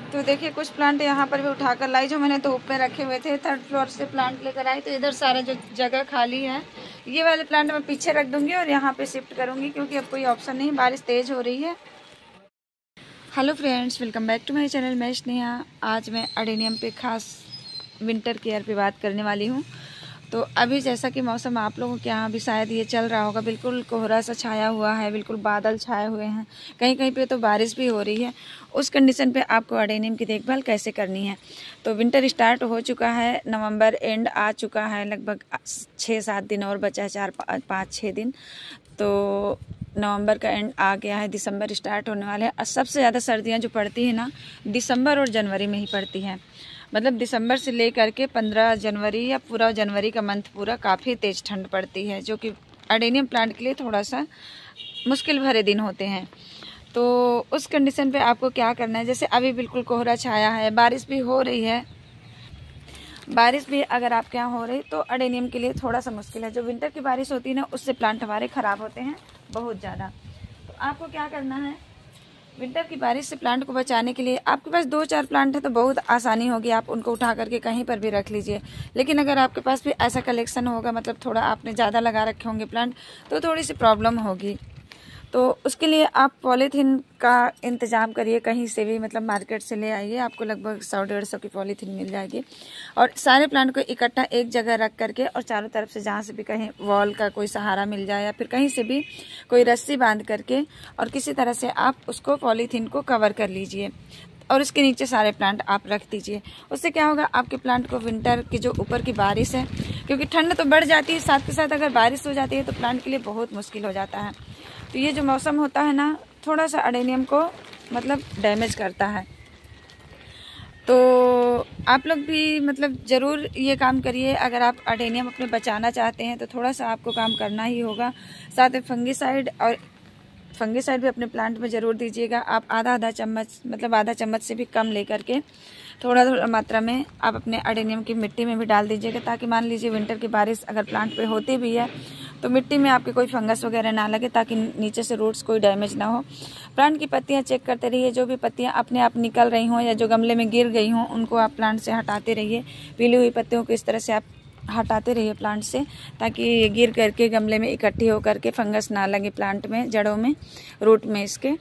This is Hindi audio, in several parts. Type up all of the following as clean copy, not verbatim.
तो देखिए कुछ प्लांट यहाँ पर भी उठाकर लाई जो मैंने धूप में रखे हुए थे। 3rd फ्लोर से प्लांट लेकर आई तो इधर सारा जो जगह खाली है, ये वाले प्लांट मैं पीछे रख दूंगी और यहाँ पे शिफ्ट करूंगी क्योंकि अब कोई ऑप्शन नहीं, बारिश तेज़ हो रही है। Hello friends, welcome back to my channel. मैं स्नेहा। आज मैं अडेनियम पे खास विंटर केयर पे बात करने वाली हूँ। तो अभी जैसा कि मौसम आप लोगों के यहाँ भी शायद ये चल रहा होगा, बिल्कुल कोहरा सा छाया हुआ है, बिल्कुल बादल छाए हुए हैं, कहीं कहीं पे तो बारिश भी हो रही है। उस कंडीशन पे आपको अडेनियम की देखभाल कैसे करनी है। तो विंटर स्टार्ट हो चुका है, नवंबर एंड आ चुका है, लगभग 6-7 दिन और बचा है, 4-5-6 दिन। तो नवंबर का एंड आ गया है, दिसंबर स्टार्ट होने वाले हैं। सबसे ज़्यादा सर्दियाँ जो पड़ती है ना, दिसंबर और जनवरी में ही पड़ती हैं। मतलब दिसंबर से लेकर के 15 जनवरी या पूरा जनवरी का मंथ पूरा काफ़ी तेज़ ठंड पड़ती है, जो कि अडेनियम प्लांट के लिए थोड़ा सा मुश्किल भरे दिन होते हैं। तो उस कंडीशन पे आपको क्या करना है, जैसे अभी बिल्कुल कोहरा छाया है, बारिश भी हो रही है, बारिश भी अगर आपके यहाँ हो रही तो अडेनियम के लिए थोड़ा सा मुश्किल है। जो विंटर की बारिश होती है ना, उससे प्लांट हमारे ख़राब होते हैं बहुत ज़्यादा। तो आपको क्या करना है, विंटर की बारिश से प्लांट को बचाने के लिए आपके पास 2-4 प्लांट है तो बहुत आसानी होगी, आप उनको उठा करके कहीं पर भी रख लीजिए। लेकिन अगर आपके पास भी ऐसा कलेक्शन होगा, मतलब थोड़ा आपने ज़्यादा लगा रखे होंगे प्लांट, तो थोड़ी सी प्रॉब्लम होगी। तो उसके लिए आप पॉलीथीन का इंतज़ाम करिए, कहीं से भी, मतलब मार्केट से ले आइए, आपको लगभग 100-150 की पॉलीथीन मिल जाएगी। और सारे प्लांट को इकट्ठा एक जगह रख करके और चारों तरफ से जहाँ से भी कहीं वॉल का कोई सहारा मिल जाए या फिर कहीं से भी कोई रस्सी बांध करके और किसी तरह से आप उसको पॉलीथीन को कवर कर लीजिए और उसके नीचे सारे प्लांट आप रख दीजिए। उससे क्या होगा, आपके प्लांट को विंटर की जो ऊपर की बारिश है, क्योंकि ठंड तो बढ़ जाती है, साथ के साथ अगर बारिश हो जाती है तो प्लांट के लिए बहुत मुश्किल हो जाता है। तो ये जो मौसम होता है ना, थोड़ा सा अडेनियम को मतलब डैमेज करता है। तो आप लोग भी मतलब ज़रूर ये काम करिए। अगर आप अडेनियम अपने बचाना चाहते हैं तो थोड़ा सा आपको काम करना ही होगा। साथ में फंगिसाइड भी अपने प्लांट में ज़रूर दीजिएगा। आप आधा चम्मच, मतलब आधा चम्मच से भी कम लेकर के थोड़ा मात्रा में आप अपने अडेनियम की मिट्टी में भी डाल दीजिएगा, ताकि मान लीजिए विंटर की बारिश अगर प्लांट पे होती भी है तो मिट्टी में आपके कोई फंगस वगैरह ना लगे, ताकि नीचे से रूट्स कोई डैमेज ना हो। प्लांट की पत्तियां चेक करते रहिए, जो भी पत्तियां अपने आप निकल रही हों या जो गमले में गिर गई हों उनको आप प्लांट से हटाते रहिए। पीली हुई पत्तियों को इस तरह से आप हटाते रहिए प्लांट से, ताकि गिर करके गमले में इकट्ठी हो करके फंगस ना लगे प्लांट में, जड़ों में, रूट में इसके।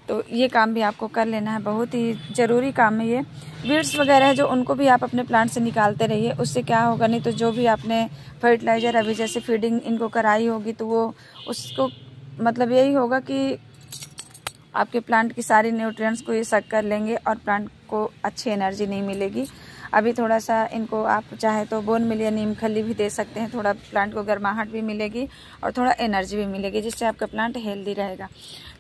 तो ये काम भी आपको कर लेना है, बहुत ही ज़रूरी काम है ये। वीड्स वगैरह है जो, उनको भी आप अपने प्लांट से निकालते रहिए। उससे क्या होगा, नहीं तो जो भी आपने फर्टिलाइज़र अभी जैसे फीडिंग इनको कराई होगी तो वो उसको मतलब यही होगा कि आपके प्लांट की सारी न्यूट्रिएंट्स को ये सक कर लेंगे और प्लांट को अच्छी एनर्जी नहीं मिलेगी। अभी थोड़ा सा इनको आप चाहे तो बोन मिल या नीम खली भी दे सकते हैं, थोड़ा प्लांट को गर्माहट भी मिलेगी और थोड़ा एनर्जी भी मिलेगी, जिससे आपका प्लांट हेल्दी रहेगा।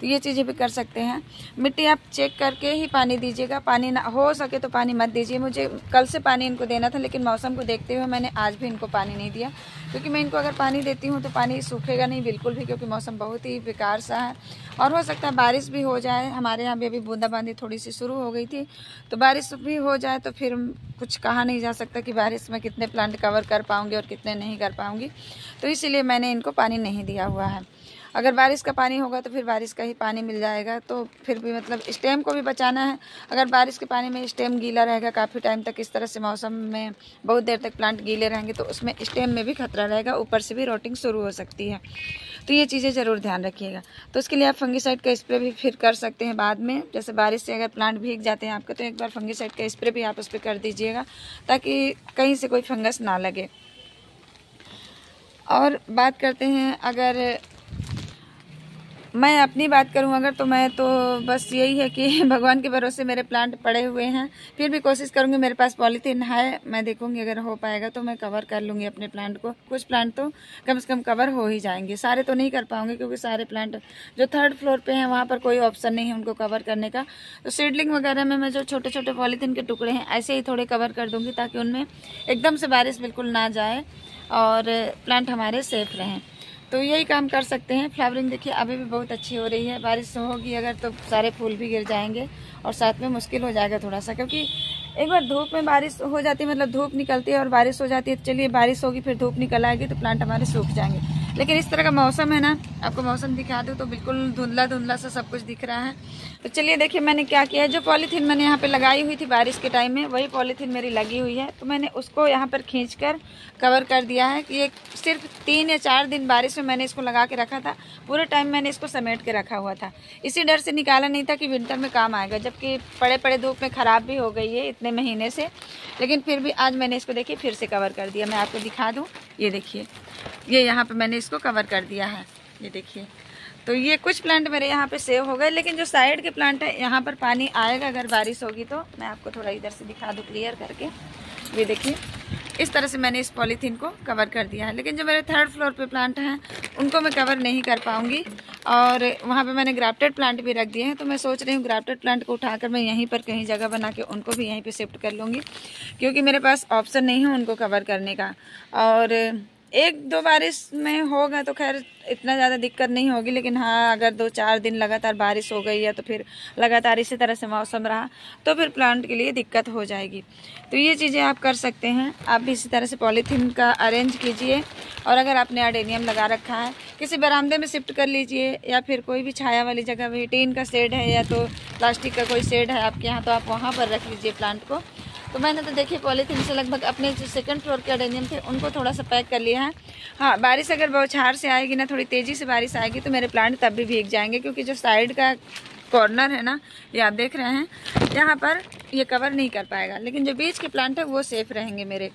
तो ये चीज़ें भी कर सकते हैं। मिट्टी आप चेक करके ही पानी दीजिएगा, पानी ना हो सके तो पानी मत दीजिए। मुझे कल से पानी इनको देना था, लेकिन मौसम को देखते हुए मैंने आज भी इनको पानी नहीं दिया, क्योंकि मैं इनको अगर पानी देती हूँ तो पानी सूखेगा नहीं बिल्कुल भी, क्योंकि मौसम बहुत ही बेकार सा है और हो सकता है बारिश भी हो जाए। हमारे यहाँ भी अभी बूंदाबांदी थोड़ी सी शुरू हो गई थी, तो बारिश भी हो जाए तो फिर कुछ कहा नहीं जा सकता कि बारिश में कितने प्लांट कवर कर पाऊँगी और कितने नहीं कर पाऊँगी। तो इसीलिए मैंने इनको पानी नहीं दिया हुआ है। अगर बारिश का पानी होगा तो फिर बारिश का ही पानी मिल जाएगा, तो फिर भी मतलब स्टेम को भी बचाना है। अगर बारिश के पानी में स्टेम गीला रहेगा काफ़ी टाइम तक, इस तरह से मौसम में बहुत देर तक प्लांट गीले रहेंगे तो उसमें स्टेम में भी खतरा रहेगा, ऊपर से भी रोटिंग शुरू हो सकती है। तो ये चीज़ें ज़रूर ध्यान रखिएगा। तो उसके लिए आप फंगिसाइड का स्प्रे भी फिर कर सकते हैं बाद में। जैसे बारिश से अगर प्लांट भीग जाते हैं आपके, तो एक बार फंगिसाइड का स्प्रे भी आप उस पर कर दीजिएगा, ताकि कहीं से कोई फंगस ना लगे। और बात करते हैं, अगर मैं अपनी बात करूं अगर, तो मैं तो बस यही है कि भगवान के भरोसे मेरे प्लांट पड़े हुए हैं। फिर भी कोशिश करूंगी, मेरे पास पॉलीथीन है, मैं देखूंगी अगर हो पाएगा तो मैं कवर कर लूँगी अपने प्लांट को। कुछ प्लांट तो कम से कम कवर हो ही जाएंगे, सारे तो नहीं कर पाऊँगी, क्योंकि सारे प्लांट जो 3rd फ्लोर पे हैं वहाँ पर कोई ऑप्शन नहीं है उनको कवर करने का। तो सीडलिंग वगैरह में मैं जो छोटे छोटे पॉलीथीन के टुकड़े हैं ऐसे ही थोड़े कवर कर दूँगी, ताकि उनमें एकदम से बारिश बिल्कुल ना जाए और प्लांट हमारे सेफ रहें। तो यही काम कर सकते हैं। फ्लावरिंग देखिए अभी भी बहुत अच्छी हो रही है, बारिश होगी अगर तो सारे फूल भी गिर जाएंगे और साथ में मुश्किल हो जाएगा थोड़ा सा, क्योंकि एक बार धूप में बारिश हो जाती है, मतलब धूप निकलती है और बारिश हो जाती है। चलिए बारिश होगी फिर धूप निकल आएगी तो प्लांट हमारे सूख जाएंगे। लेकिन इस तरह का मौसम है ना, आपको मौसम दिखा दूँ तो बिल्कुल धुंधला धुंधला सा सब कुछ दिख रहा है। तो चलिए देखिए मैंने क्या किया है, जो पॉलीथीन मैंने यहाँ पे लगाई हुई थी बारिश के टाइम में, वही पॉलीथीन मेरी लगी हुई है। तो मैंने उसको यहाँ पर खींचकर कवर कर दिया है कि ये सिर्फ 3 या 4 दिन बारिश में मैंने इसको लगा के रखा था। पूरे टाइम मैंने इसको समेट के रखा हुआ था, इसी डर से निकाला नहीं था कि विंटर में काम आएगा, जबकि पड़े पड़े धूप में ख़राब भी हो गई है इतने महीने से। लेकिन फिर भी आज मैंने इसको देखिए फिर से कवर कर दिया। मैं आपको दिखा दूँ, ये देखिए, ये यहाँ पर मैंने इसको कवर कर दिया है, ये देखिए। तो ये कुछ प्लांट मेरे यहाँ पे सेव हो गए, लेकिन जो साइड के प्लांट है यहाँ पर पानी आएगा अगर बारिश होगी तो। मैं आपको थोड़ा इधर से दिखा दूँ क्लियर करके, ये देखिए इस तरह से मैंने इस पॉलीथीन को कवर कर दिया है। लेकिन जो मेरे 3rd फ्लोर पे प्लांट हैं उनको मैं कवर नहीं कर पाऊँगी, और वहाँ पे मैंने ग्राफ्टेड प्लांट भी रख दिए हैं। तो मैं सोच रही हूँ ग्राफ्टेड प्लांट को उठाकर मैं यहीं पर कहीं जगह बना के उनको भी यहीं पे शिफ्ट कर लूँगी, क्योंकि मेरे पास ऑप्शन नहीं है उनको कवर करने का। और 1-2 बारिश में होगा तो खैर इतना ज़्यादा दिक्कत नहीं होगी, लेकिन हाँ अगर 2-4 दिन लगातार बारिश हो गई है तो फिर लगातार इसी तरह से मौसम रहा तो फिर प्लांट के लिए दिक्कत हो जाएगी। तो ये चीज़ें आप कर सकते हैं, आप भी इसी तरह से पॉलीथीन का अरेंज कीजिए। और अगर आपने अडेनियम लगा रखा है किसी बरामदे में शिफ्ट कर लीजिए, या फिर कोई भी छाया वाली जगह भी, टीन का शेड है या तो प्लास्टिक का कोई शेड है आपके यहाँ, तो आप वहाँ पर रख लीजिए प्लांट को। तो मैंने तो देखिए पॉलीथीन से लगभग अपने जो 2nd फ्लोर के अडेनियम थे उनको थोड़ा सा पैक कर लिया है। हाँ, बारिश अगर बौछार से आएगी ना, थोड़ी तेज़ी से बारिश आएगी तो मेरे प्लांट तब भी भीग जाएंगे, क्योंकि जो साइड का कॉर्नर है ना, ये आप देख रहे हैं, यहाँ पर ये कवर नहीं कर पाएगा, लेकिन जो बीच के प्लांट है वो सेफ रहेंगे मेरे।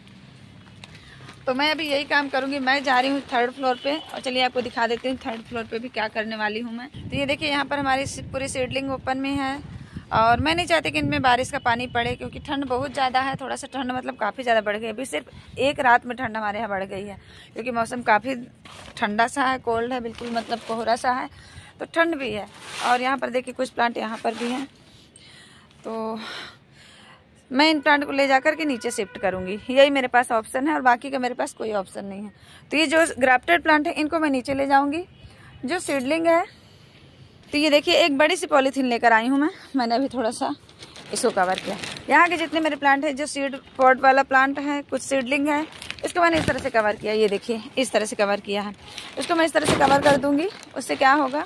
तो मैं अभी यही काम करूँगी। मैं जा रही हूँ 3rd फ्लोर पे, और चलिए आपको दिखा देती हूँ 3rd फ्लोर पे भी क्या करने वाली हूँ मैं। तो ये देखिए यहाँ पर हमारी पूरी सीडलिंग ओपन में है, और मैं नहीं चाहती कि इनमें बारिश का पानी पड़े, क्योंकि ठंड बहुत ज़्यादा है। थोड़ा सा ठंड मतलब काफ़ी ज़्यादा बढ़ गई, अभी सिर्फ एक रात में ठंड हमारे यहाँ बढ़ गई है, क्योंकि मौसम काफ़ी ठंडा सा है, कोल्ड है, बिल्कुल मतलब कोहरा सा है, तो ठंड भी है। और यहाँ पर देखिए कुछ प्लांट यहाँ पर भी हैं, तो मैं इन प्लांट को ले जाकर के नीचे शिफ्ट करूँगी, यही मेरे पास ऑप्शन है, और बाकी का मेरे पास कोई ऑप्शन नहीं है। तो ये जो ग्राफ्टेड प्लांट है इनको मैं नीचे ले जाऊँगी। जो सीडलिंग है, तो ये देखिए एक बड़ी सी पॉलीथीन लेकर आई हूँ मैंने अभी थोड़ा सा इसको कवर किया। यहाँ के जितने मेरे प्लांट है, जो सीड पॉट वाला प्लांट है, कुछ सीडलिंग है, इसको मैंने इस तरह से कवर किया, ये देखिए इस तरह से कवर किया है। इसको मैं इस तरह से कवर कर दूँगी, उससे क्या होगा,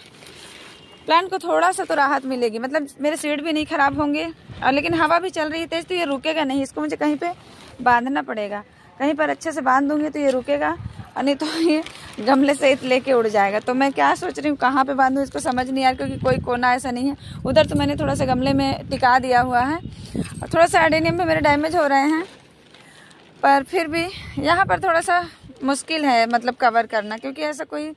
प्लांट को थोड़ा सा तो राहत मिलेगी, मतलब मेरे सीड भी नहीं ख़राब होंगे। और लेकिन हवा भी चल रही है तेज़, तो ये रुकेगा नहीं, इसको मुझे कहीं पर बांधना पड़ेगा, कहीं पर अच्छे से बांध दूँगी तो ये रुकेगा, और नहीं तो ये गमले से लेके उड़ जाएगा। तो मैं क्या सोच रही हूँ कहाँ पे बांधूँ, इसको समझ नहीं आ रहा, क्योंकि कोई कोना ऐसा नहीं है। उधर तो मैंने थोड़ा सा गमले में टिका दिया हुआ है, और थोड़ा सा अडेनियम में मेरे डैमेज हो रहे हैं, पर फिर भी यहाँ पर थोड़ा सा मुश्किल है मतलब कवर करना, क्योंकि ऐसा कोई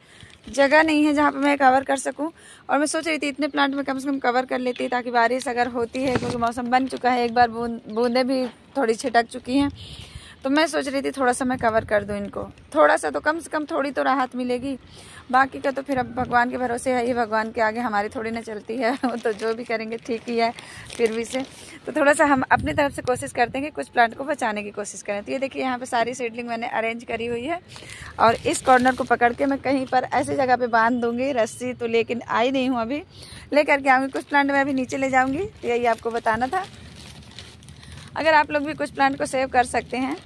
जगह नहीं है जहाँ पर मैं कवर कर सकूँ। और मैं सोच रही थी इतने प्लांट में कम से कम कवर कर लेती, ताकि बारिश अगर होती है, क्योंकि मौसम बन चुका है, एक बार बूंदें भी थोड़ी छिटक चुकी हैं, तो मैं सोच रही थी थोड़ा सा मैं कवर कर दूं इनको, थोड़ा सा तो कम से कम थोड़ी तो राहत मिलेगी। बाकी का तो फिर अब भगवान के भरोसे है, ये भगवान के आगे हमारी थोड़ी ना चलती है, वो तो जो भी करेंगे ठीक ही है फिर भी से। तो थोड़ा सा हम अपनी तरफ से कोशिश करते हैं कि कुछ प्लांट को बचाने की कोशिश करें। तो ये देखिए यहाँ पे सारी सीडलिंग मैंने अरेंज करी हुई है, और इस कॉर्नर को पकड़ के मैं कहीं पर ऐसी जगह पर बांध दूँगी। रस्सी तो लेकिन आई नहीं हूँ, अभी लेकर के आऊँगी। कुछ प्लांट मैं अभी नीचे ले जाऊँगी, तो यही आपको बताना था। अगर आप लोग भी कुछ प्लांट को सेव कर सकते हैं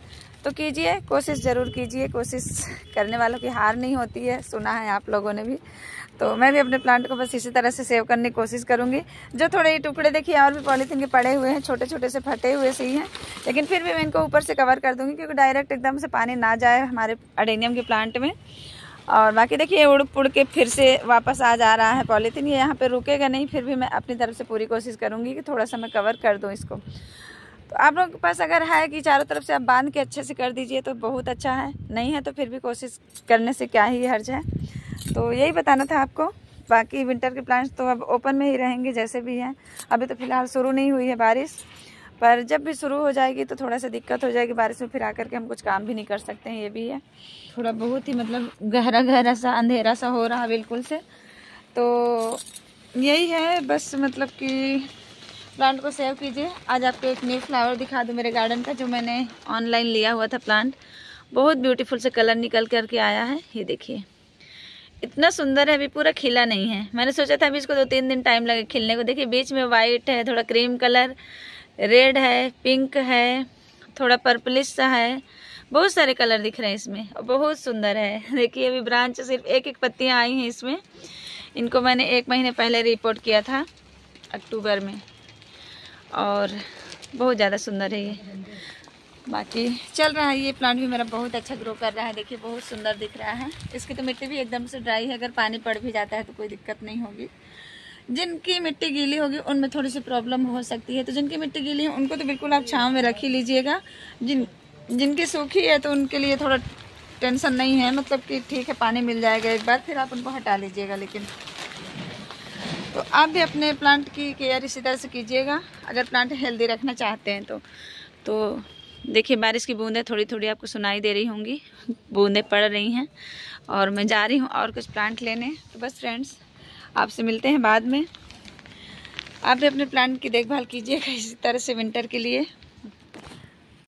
तो कीजिए, कोशिश ज़रूर कीजिए। कोशिश करने वालों की हार नहीं होती है, सुना है आप लोगों ने भी। तो मैं भी अपने प्लांट को बस इसी तरह से सेव करने की कोशिश करूंगी। जो थोड़े टुकड़े देखिए और भी पॉलीथीन के पड़े हुए हैं, छोटे छोटे से फटे हुए से ही हैं, लेकिन फिर भी मैं इनको ऊपर से कवर कर दूंगी, क्योंकि डायरेक्ट एकदम से पानी ना जाए हमारे अडेनियम के प्लांट में। और बाकी देखिए उड़ पुड़ के फिर से वापस आ जा रहा है पॉलीथीन, ये यहाँ पर रुकेगा नहीं। फिर भी मैं अपनी तरफ से पूरी कोशिश करूँगी कि थोड़ा सा मैं कवर कर दूँ इसको। तो आप लोगों के पास अगर है कि चारों तरफ से आप बांध के अच्छे से कर दीजिए तो बहुत अच्छा है, नहीं है तो फिर भी कोशिश करने से क्या ही हर्ज है। तो यही बताना था आपको। बाकी विंटर के प्लांट्स तो अब ओपन में ही रहेंगे जैसे भी हैं। अभी तो फ़िलहाल शुरू नहीं हुई है बारिश, पर जब भी शुरू हो जाएगी तो थोड़ा सा दिक्कत हो जाएगी। बारिश में फिर आकर के हम कुछ काम भी नहीं कर सकते हैं, ये भी है। थोड़ा बहुत ही मतलब गहरा गहरा सा अंधेरा सा हो रहा है बिल्कुल से। तो यही है बस, मतलब कि प्लांट को सेव कीजिए। आज आपको एक न्यू फ्लावर दिखा दूँ मेरे गार्डन का, जो मैंने ऑनलाइन लिया हुआ था प्लांट। बहुत ब्यूटीफुल से कलर निकल करके आया है, ये देखिए इतना सुंदर है। अभी पूरा खिला नहीं है, मैंने सोचा था अभी इसको 2-3 दिन टाइम लगे खिलने को। देखिए बीच में वाइट है, थोड़ा क्रीम कलर, रेड है, पिंक है, थोड़ा पर्पलिश सा है, बहुत सारे कलर दिख रहे हैं इसमें और बहुत सुंदर है। देखिए अभी ब्रांच सिर्फ एक एक पत्तियां आई हैं इसमें। इनको मैंने 1 महीने पहले रिपोर्ट किया था अक्टूबर में, और बहुत ज़्यादा सुंदर है ये। बाकी चल रहा है, ये प्लांट भी मेरा बहुत अच्छा ग्रो कर रहा है। देखिए बहुत सुंदर दिख रहा है। इसकी तो मिट्टी भी एकदम से ड्राई है, अगर पानी पड़ भी जाता है तो कोई दिक्कत नहीं होगी। जिनकी मिट्टी गीली होगी उनमें थोड़ी सी प्रॉब्लम हो सकती है, तो जिनकी मिट्टी गीली है उनको तो बिल्कुल आप छांव में रख ही लीजिएगा। जिनकी सूखी है तो उनके लिए थोड़ा टेंशन नहीं है, मतलब कि ठीक है पानी मिल जाएगा एक बार, फिर आप उनको हटा लीजिएगा। लेकिन तो आप भी अपने प्लांट की केयर इसी तरह से कीजिएगा अगर प्लांट हेल्दी रखना चाहते हैं तो देखिए बारिश की बूंदें थोड़ी थोड़ी आपको सुनाई दे रही होंगी, बूंदें पड़ रही हैं और मैं जा रही हूँ और कुछ प्लांट लेने। तो बस फ्रेंड्स, आपसे मिलते हैं बाद में। आप भी अपने प्लांट की देखभाल कीजिएगा इसी तरह से विंटर के लिए।